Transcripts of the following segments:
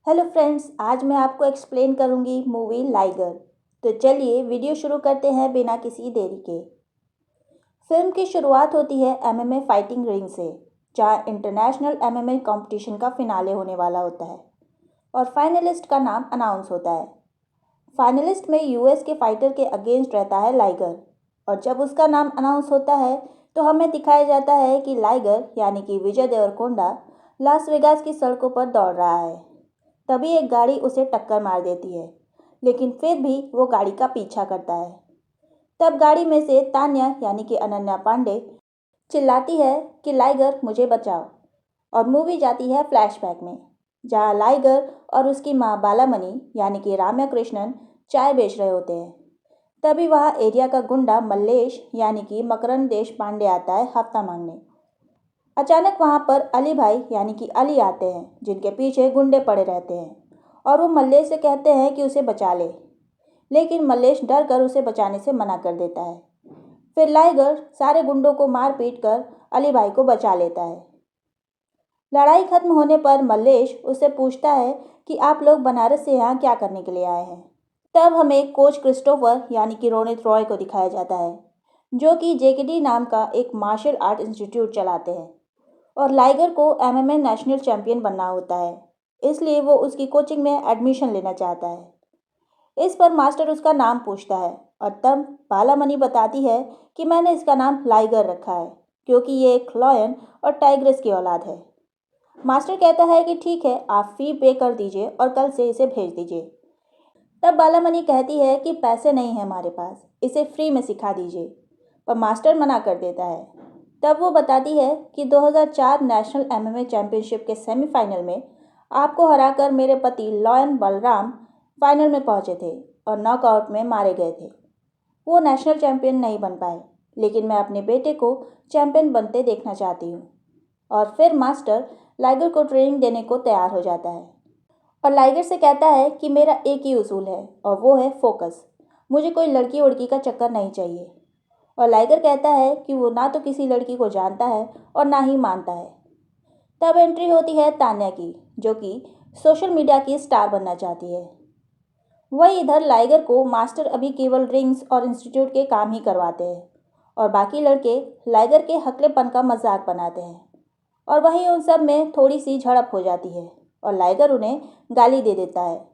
Hello friends, आज मैं आपको एक्सप्लेन करूंगी मूवी लाइगर। तो चलिए वीडियो शुरू करते हैं बिना किसी देरी के। फिल्म की शुरुआत होती है एमएमए फाइटिंग रिंग से, जहां इंटरनेशनल एमएमए कंपटीशन का फिनाले होने वाला होता है और फाइनलिस्ट का नाम अनाउंस होता है। फाइनलिस्ट में यूएस के फाइटर के अगेंस्ट रहता है लाइगर, और जब उसका नाम अनाउंस होता है तो हमें दिखाया जाता है कि लाइगर यानी कि विजय देवरकोंडा लास वेगास की सड़कों पर दौड़ रहा है। तभी एक गाड़ी उसे टक्कर मार देती है, लेकिन फिर भी वो गाड़ी का पीछा करता है। तब गाड़ी में से तान्या यानी कि अनन्या पांडे चिल्लाती है कि लाइगर मुझे बचाओ, और मूवी जाती है फ्लैशबैक में, जहां लाइगर और उसकी माँ बालामणि यानी कि राम्या कृष्णन चाय बेच रहे होते हैं। तभी वहाँ एरिया का गुंडा मल्लेश यानी कि मकरंद देश पांडे आता है हफ्ता मांगने। अचानक वहां पर अली भाई यानी कि अली आते हैं, जिनके पीछे गुंडे पड़े रहते हैं, और वो मल्लेश से कहते हैं कि उसे बचा ले, लेकिन मल्लेश डर कर उसे बचाने से मना कर देता है। फिर लाइगर सारे गुंडों को मार पीट कर अली भाई को बचा लेता है। लड़ाई खत्म होने पर मल्लेश उससे पूछता है कि आप लोग बनारस से यहाँ क्या करने के लिए आए हैं। तब हमें कोच क्रिस्टोफर यानी कि रोनित रॉय को दिखाया जाता है, जो कि जेकेडी नाम का एक मार्शल आर्ट इंस्टीट्यूट चलाते हैं, और लाइगर को एमएमए नेशनल चैंपियन बनना होता है, इसलिए वो उसकी कोचिंग में एडमिशन लेना चाहता है। इस पर मास्टर उसका नाम पूछता है, और तब बालामणि बताती है कि मैंने इसका नाम लाइगर रखा है क्योंकि ये एक लॉयन और टाइग्रेस की औलाद है। मास्टर कहता है कि ठीक है, आप फी पे कर दीजिए और कल से इसे भेज दीजिए। तब बालामणि कहती है कि पैसे नहीं है हमारे पास, इसे फ्री में सिखा दीजिए, पर मास्टर मना कर देता है। तब वो बताती है कि 2004 नेशनल एमएमए चैंपियनशिप के सेमीफाइनल में आपको हराकर मेरे पति लॉयन बलराम फाइनल में पहुंचे थे और नॉकआउट में मारे गए थे। वो नेशनल चैंपियन नहीं बन पाए, लेकिन मैं अपने बेटे को चैंपियन बनते देखना चाहती हूँ। और फिर मास्टर लाइगर को ट्रेनिंग देने को तैयार हो जाता है, और लाइगर से कहता है कि मेरा एक ही उसूल है, और वो है फोकस। मुझे कोई लड़की वड़की का चक्कर नहीं चाहिए। और लाइगर कहता है कि वो ना तो किसी लड़की को जानता है और ना ही मानता है। तब एंट्री होती है तान्या की, जो कि सोशल मीडिया की स्टार बनना चाहती है। वही इधर लाइगर को मास्टर अभी केवल रिंग्स और इंस्टीट्यूट के काम ही करवाते हैं, और बाकी लड़के लाइगर के हकलेपन का मजाक बनाते हैं। और वहीं उन सब में थोड़ी सी झड़प हो जाती है, और लाइगर उन्हें गाली दे देता है।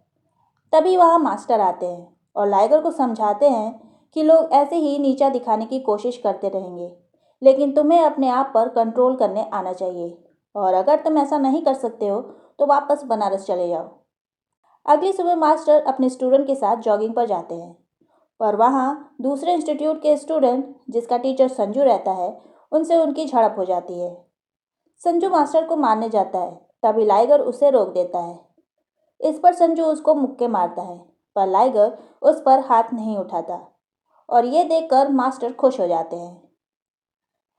तभी वहाँ मास्टर आते हैं और लाइगर को समझाते हैं कि लोग ऐसे ही नीचा दिखाने की कोशिश करते रहेंगे, लेकिन तुम्हें अपने आप पर कंट्रोल करने आना चाहिए, और अगर तुम ऐसा नहीं कर सकते हो तो वापस बनारस चले जाओ। अगली सुबह मास्टर अपने स्टूडेंट के साथ जॉगिंग पर जाते हैं, और वहाँ दूसरे इंस्टीट्यूट के स्टूडेंट, जिसका टीचर संजू रहता है, उनसे उनकी झड़प हो जाती है। संजू मास्टर को मारने जाता है, तभी लाइगर उसे रोक देता है। इस पर संजू उसको मुक्के मारता है, पर लाइगर उस पर हाथ नहीं उठाता, और ये देखकर मास्टर खुश हो जाते हैं।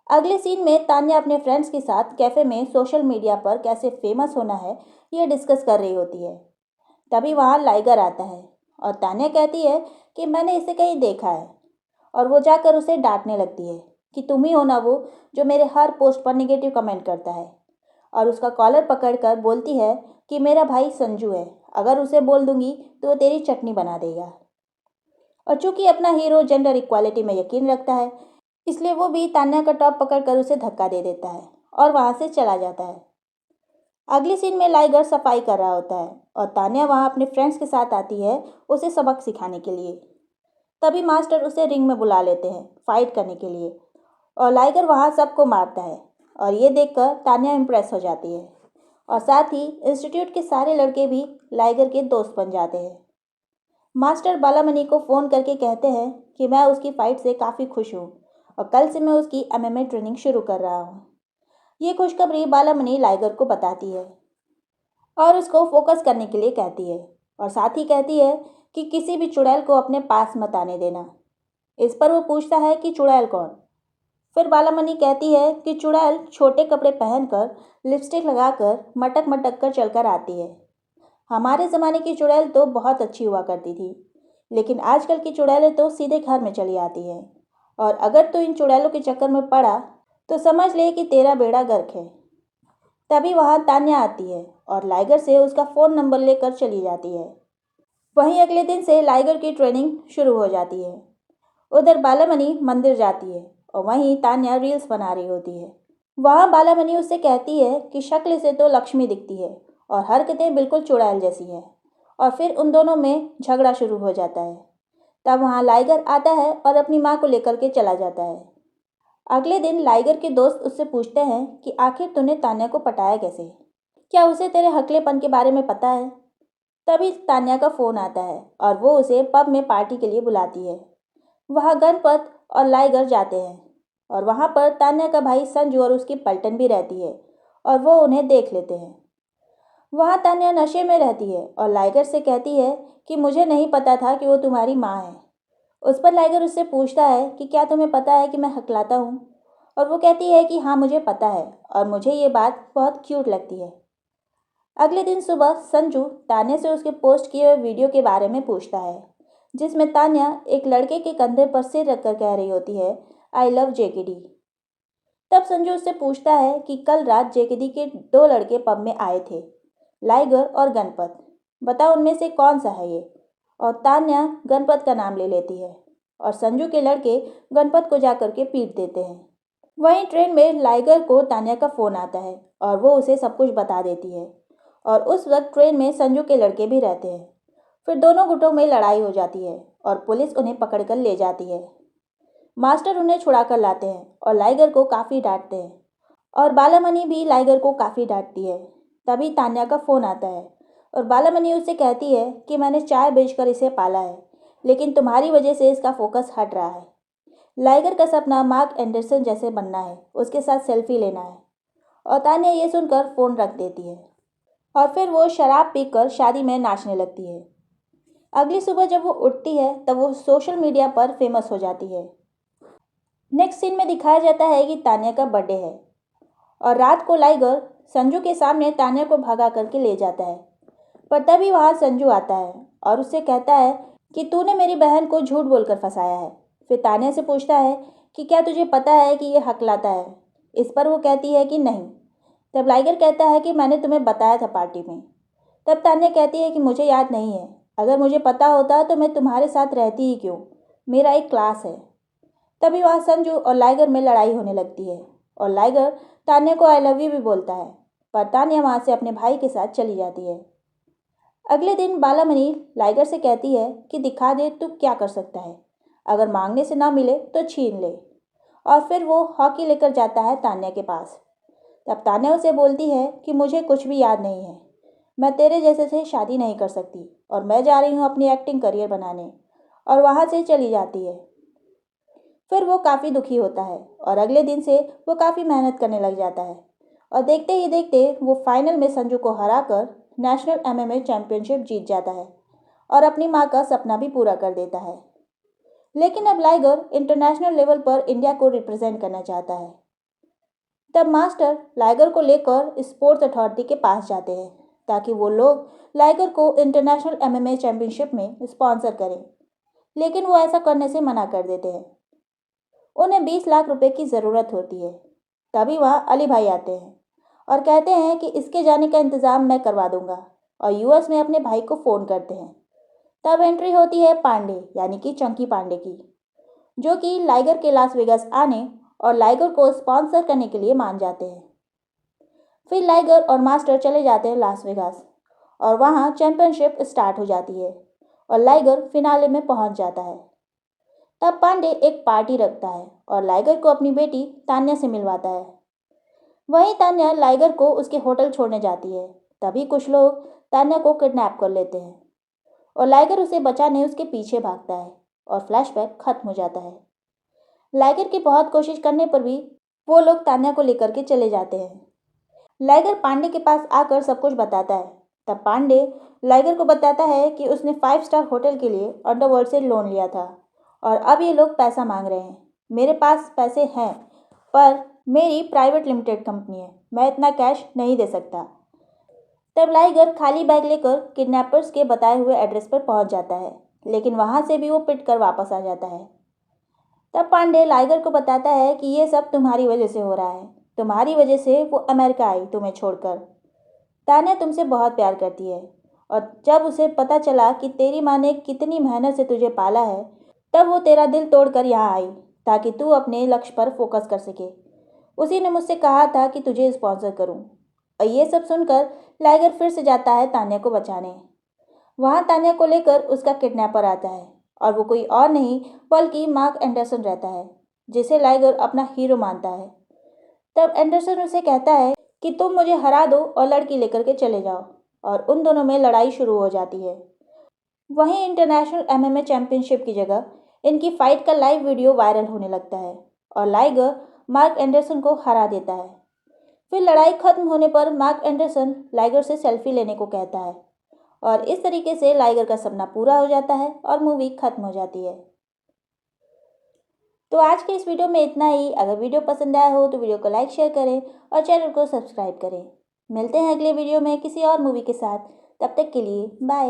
अगले सीन में तान्या अपने फ्रेंड्स के साथ कैफे में सोशल मीडिया पर कैसे फेमस होना है ये डिस्कस कर रही होती है। तभी वहाँ लाइगर आता है, और तान्या कहती है कि मैंने इसे कहीं देखा है, और वो जाकर उसे डांटने लगती है कि तुम ही हो ना वो जो मेरे हर पोस्ट पर नेगेटिव कमेंट करता है, और उसका कॉलर पकड़कर बोलती है कि मेरा भाई संजू है, अगर उसे बोल दूंगी तो वो तेरी चटनी बना देगा। और चूंकि अपना हीरो जेंडर इक्वालिटी में यकीन रखता है, इसलिए वो भी तान्या का टॉप पकड़कर उसे धक्का दे देता है और वहां से चला जाता है। अगली सीन में लाइगर सफाई कर रहा होता है, और तान्या वहां अपने फ्रेंड्स के साथ आती है उसे सबक सिखाने के लिए। तभी मास्टर उसे रिंग में बुला लेते हैं फाइट करने के लिए, और लाइगर वहां सबको मारता है, और ये देखकर तान्या इम्प्रेस हो जाती है, और साथ ही इंस्टीट्यूट के सारे लड़के भी लाइगर के दोस्त बन जाते हैं। मास्टर बालामणि को फ़ोन करके कहते हैं कि मैं उसकी फ़ाइट से काफ़ी खुश हूँ, और कल से मैं उसकी एमएमए ट्रेनिंग शुरू कर रहा हूँ। ये खुशखबरी बालामणि लाइगर को बताती है और उसको फोकस करने के लिए कहती है, और साथ ही कहती है कि किसी भी चुड़ैल को अपने पास मत आने देना। इस पर वो पूछता है कि चुड़ैल कौन। फिर बालामणि कहती है कि चुड़ैल छोटे कपड़े पहनकर, लिपस्टिक लगाकर, मटक मटक कर चलकर आती है। हमारे ज़माने की चुड़ैल तो बहुत अच्छी हुआ करती थी, लेकिन आजकल की चुड़ैलें तो सीधे घर में चली आती हैं, और अगर तू इन चुड़ैलों के चक्कर में पड़ा तो समझ ले कि तेरा बेड़ा गर्क है। तभी वहाँ तान्या आती है और लाइगर से उसका फ़ोन नंबर लेकर चली जाती है। वहीं अगले दिन से लाइगर की ट्रेनिंग शुरू हो जाती है। उधर बालामणि मंदिर जाती है और वहीं तान्या रील्स बना रही होती है। वहाँ बालामणि उससे कहती है कि शक्ल से तो लक्ष्मी दिखती है और हरकतें बिल्कुल चुड़ैल जैसी हैं, और फिर उन दोनों में झगड़ा शुरू हो जाता है। तब वहाँ लाइगर आता है और अपनी माँ को लेकर के चला जाता है। अगले दिन लाइगर के दोस्त उससे पूछते हैं कि आखिर तूने तान्या को पटाया कैसे, क्या उसे तेरे हकलेपन के बारे में पता है। तभी तान्या का फ़ोन आता है और वो उसे पब में पार्टी के लिए बुलाती है। वहाँ गणपत और लाइगर जाते हैं और वहाँ पर तान्या का भाई संजू और उसकी पलटन भी रहती है और वो उन्हें देख लेते हैं। वहाँ तान्या नशे में रहती है और लाइगर से कहती है कि मुझे नहीं पता था कि वो तुम्हारी माँ है। उस पर लाइगर उससे पूछता है कि क्या तुम्हें पता है कि मैं हकलाता हूँ, और वो कहती है कि हाँ मुझे पता है और मुझे ये बात बहुत क्यूट लगती है। अगले दिन सुबह संजू तान्या से उसके पोस्ट किए हुए वीडियो के बारे में पूछता है, जिसमें तान्या एक लड़के के कंधे पर सिर रखकर कह रही होती है, आई लव जेकेडी। तब संजू उससे पूछता है कि कल रात जेकेडी के 2 लड़के पब में आए थे, लाइगर और गणपत, बता उनमें से कौन सा है ये। और तान्या गणपत का नाम ले लेती है और संजू के लड़के गणपत को जाकर के पीट देते हैं। वहीं ट्रेन में लाइगर को तान्या का फ़ोन आता है और वो उसे सब कुछ बता देती है, और उस वक्त ट्रेन में संजू के लड़के भी रहते हैं। फिर दोनों गुटों में लड़ाई हो जाती है और पुलिस उन्हें पकड़कर ले जाती है। मास्टर उन्हें छुड़ा कर लाते हैं और लाइगर को काफ़ी डांटते हैं, और बालामणि भी लाइगर को काफ़ी डांटती है। तभी तान्या का फ़ोन आता है और बालामणि उससे कहती है कि मैंने चाय बेचकर इसे पाला है, लेकिन तुम्हारी वजह से इसका फोकस हट रहा है। लाइगर का सपना मार्क एंडरसन जैसे बनना है, उसके साथ सेल्फी लेना है। और तान्या ये सुनकर फ़ोन रख देती है और फिर वो शराब पीकर शादी में नाचने लगती है। अगली सुबह जब वो उठती है तब वो सोशल मीडिया पर फेमस हो जाती है। नेक्स्ट सीन में दिखाया जाता है कि तान्या का बर्थडे है और रात को लाइगर संजू के सामने तान्या को भगा करके ले जाता है। पर तभी वहाँ संजू आता है और उससे कहता है कि तूने मेरी बहन को झूठ बोलकर फंसाया है। फिर तान्या से पूछता है कि क्या तुझे पता है कि ये हकलाता है। इस पर वो कहती है कि नहीं। तब लाइगर कहता है कि मैंने तुम्हें बताया था पार्टी में। तब तान्या कहती है कि मुझे याद नहीं है, अगर मुझे पता होता तो मैं तुम्हारे साथ रहती ही क्यों, मेरा एक क्लास है। तभी वहाँ संजू और लाइगर में लड़ाई होने लगती है और लाइगर तान्या को आई लव यू भी बोलता है, पर तान्या वहाँ से अपने भाई के साथ चली जाती है। अगले दिन बालामणि लाइगर से कहती है कि दिखा दे तू क्या कर सकता है, अगर मांगने से ना मिले तो छीन ले। और फिर वो हॉकी लेकर जाता है तान्या के पास। तब तान्या उसे बोलती है कि मुझे कुछ भी याद नहीं है, मैं तेरे जैसे से शादी नहीं कर सकती और मैं जा रही हूँ अपनी एक्टिंग करियर बनाने, और वहाँ से चली जाती है। फिर वो काफ़ी दुखी होता है और अगले दिन से वो काफ़ी मेहनत करने लग जाता है, और देखते ही देखते वो फाइनल में संजू को हराकर नेशनल एमएमए चैंपियनशिप जीत जाता है और अपनी माँ का सपना भी पूरा कर देता है। लेकिन अब लाइगर इंटरनेशनल लेवल पर इंडिया को रिप्रेजेंट करना चाहता है। तब मास्टर लाइगर को लेकर स्पोर्ट्स अथॉरिटी के पास जाते हैं ताकि वो लोग लाइगर को इंटरनेशनल एमएमए चैंपियनशिप में स्पॉन्सर करें, लेकिन वो ऐसा करने से मना कर देते हैं। उन्हें 20 लाख रुपए की ज़रूरत होती है। तभी वहाँ अली भाई आते हैं और कहते हैं कि इसके जाने का इंतज़ाम मैं करवा दूंगा, और यूएस में अपने भाई को फ़ोन करते हैं। तब एंट्री होती है पांडे यानी कि चंकी पांडे की, जो कि लाइगर के लास वेगास आने और लाइगर को स्पॉन्सर करने के लिए मान जाते हैं। फिर लाइगर और मास्टर चले जाते हैं लास वेगास और वहाँ चैंपियनशिप स्टार्ट हो जाती है और लाइगर फिनाले में पहुँच जाता है। तब पांडे एक पार्टी रखता है और लाइगर को अपनी बेटी तान्या से मिलवाता है। वहीं तान्या लाइगर को उसके होटल छोड़ने जाती है। तभी कुछ लोग तान्या को किडनैप कर लेते हैं और लाइगर उसे बचाने उसके पीछे भागता है और फ्लैशबैक खत्म हो जाता है। लाइगर की बहुत कोशिश करने पर भी वो लोग तान्या को लेकर के चले जाते हैं। लाइगर पांडे के पास आकर सब कुछ बताता है। तब पांडे लाइगर को बताता है कि उसने 5 स्टार होटल के लिए अंडरवर्ल्ड से लोन लिया था और अब ये लोग पैसा मांग रहे हैं। मेरे पास पैसे हैं, पर मेरी प्राइवेट लिमिटेड कंपनी है, मैं इतना कैश नहीं दे सकता। तब लाइगर खाली बैग लेकर किडनैपर्स के बताए हुए एड्रेस पर पहुंच जाता है, लेकिन वहां से भी वो पिट कर वापस आ जाता है। तब पांडे लाइगर को बताता है कि ये सब तुम्हारी वजह से हो रहा है, तुम्हारी वजह से वो अमेरिका आई तुम्हें छोड़कर। तान्या तुमसे बहुत प्यार करती है और जब उसे पता चला कि तेरी माँ ने कितनी मेहनत से तुझे पाला है, तब वो तेरा दिल तोड़कर यहाँ आई ताकि तू अपने लक्ष्य पर फोकस कर सके। उसी ने मुझसे कहा था कि तुझे स्पॉन्सर करूं। और ये सब सुनकर लाइगर फिर से जाता है तान्या को बचाने। वहाँ तान्या को लेकर उसका किडनैपर आता है और वो कोई और नहीं बल्कि मार्क एंडरसन रहता है, जिसे लाइगर अपना हीरो मानता है। तब एंडरसन उसे कहता है कि तुम मुझे हरा दो और लड़की लेकर के चले जाओ, और उन दोनों में लड़ाई शुरू हो जाती है। वहीं इंटरनेशनल एमएमए चैंपियनशिप की जगह इनकी फाइट का लाइव वीडियो वायरल होने लगता है और लाइगर मार्क एंडरसन को हरा देता है। फिर लड़ाई खत्म होने पर मार्क एंडरसन लाइगर से सेल्फी लेने को कहता है और इस तरीके से लाइगर का सपना पूरा हो जाता है और मूवी खत्म हो जाती है। तो आज के इस वीडियो में इतना ही। अगर वीडियो पसंद आया हो तो वीडियो को लाइक शेयर करें और चैनल को सब्सक्राइब करें। मिलते हैं अगले वीडियो में किसी और मूवी के साथ। तब तक के लिए बाय।